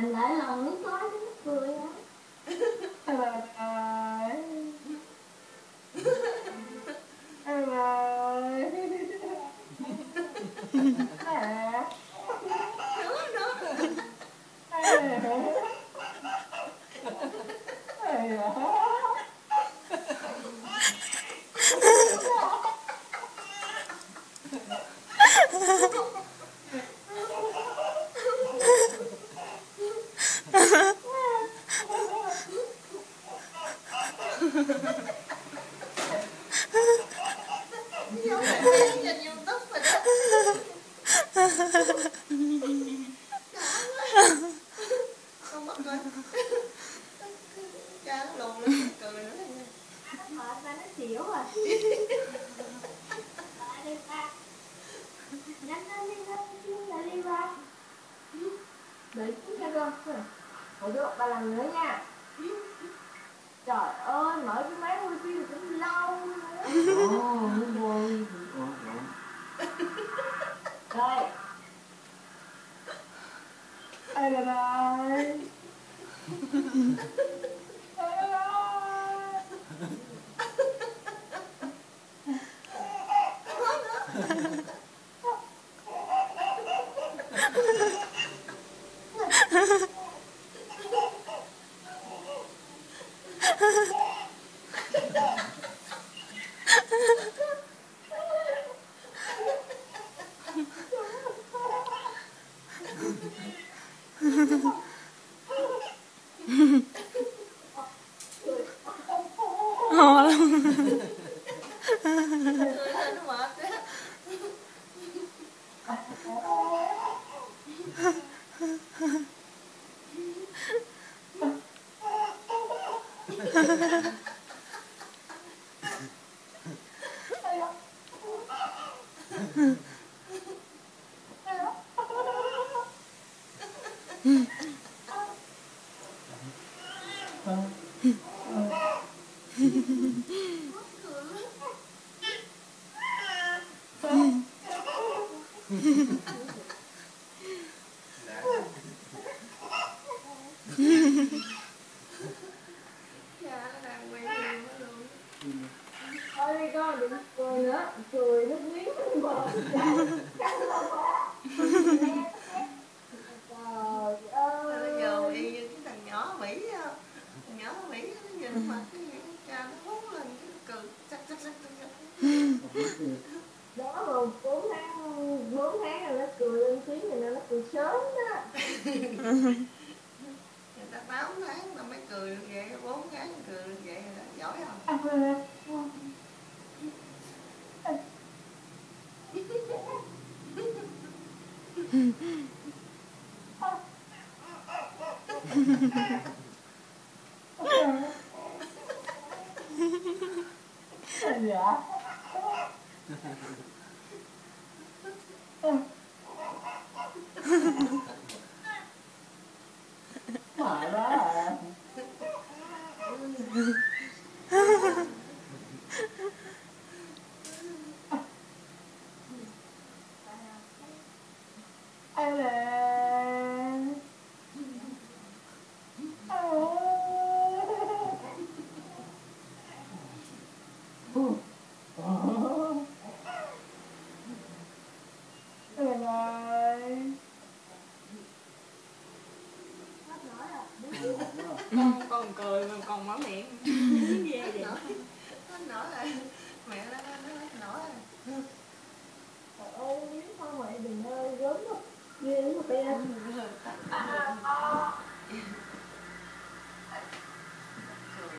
Nhìn lại lần nước nói cái nước cười á. Bye bye. Bye bye. Giống như trên YouTube rồi đó. Con mất rồi. Cha nó lùn lên cười nữa nha. Nó mệt mà nó xỉu rồi. Đi ba. Nhanh lên đi lên đi ba. Đợi chút nha con. Hồi trước ba lần nữa nha. Trời ơi, mở cái máy wifi cũng lâu nữa. Rồi. Bye bye bye. Ho lắm. Cười lên nó mệt á. Cha nó đang quay phim đó luôn. Thôi đi con, đừng cười nữa. Cười nước miếng nó bọt. Trời ơi. Bây giờ y như cái thằng nhỏ Mỹ á. Thằng nhỏ Mỹ nó nhìn mặt cái gì cha nó hú lên cái nó cười sắc sắc sắc sắc. Đó rồi 4 tháng rồi nó cười lên tiếng thì nó cười sớm đó. Người ta 8 tháng mà mới cười được vậy, 4 tháng cười được vậy là giỏi không? Dạ. Mệt quá à. Ai là Con còn cười mà còn mở miệng. Nó nổi lại mẹ nó nổi lại.